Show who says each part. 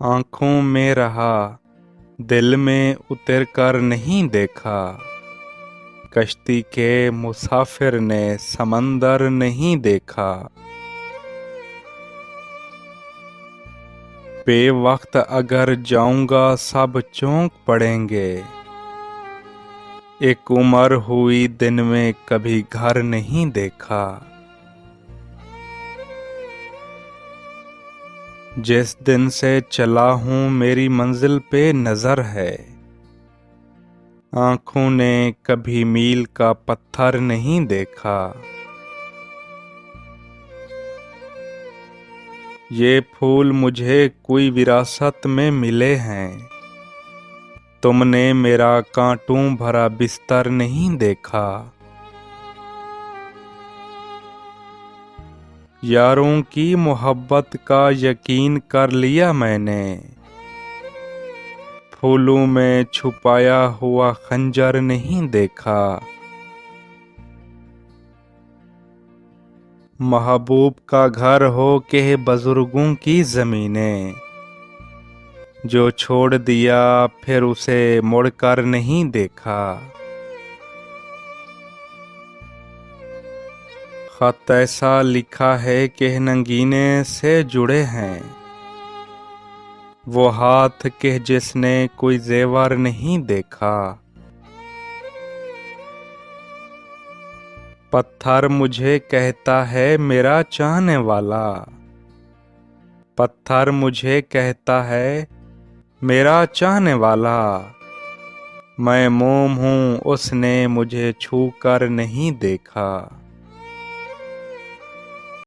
Speaker 1: आँखों में रहा, दिल में उतर कर नहीं देखा। कश्ती के मुसाफिर ने समंदर नहीं देखा। बेवक्त अगर जाऊंगा सब चौंक पड़ेंगे। एक उम्र हुई दिन में कभी घर नहीं देखा। जिस दिन से चला हूँ मेरी मंजिल पे नजर है। आँखों ने कभी मील का पत्थर नहीं देखा। ये फूल मुझे कोई विरासत में मिले हैं। तुमने मेरा कांटों भरा बिस्तर नहीं देखा। यारों की मोहब्बत का यकीन कर लिया मैंने। फूलों में छुपाया हुआ खंजर नहीं देखा। महबूब का घर हो के बुजुर्गों की जमीनें। जो छोड़ दिया फिर उसे मुड़कर नहीं देखा। खत ऐसा लिखा है कि नगीने से जुड़े हैं। वो हाथ के जिसने कोई जेवर नहीं देखा। पत्थर मुझे कहता है मेरा चाहने वाला। पत्थर मुझे कहता है मेरा चाहने वाला। मैं मोम हूँ उसने मुझे छू कर नहीं देखा।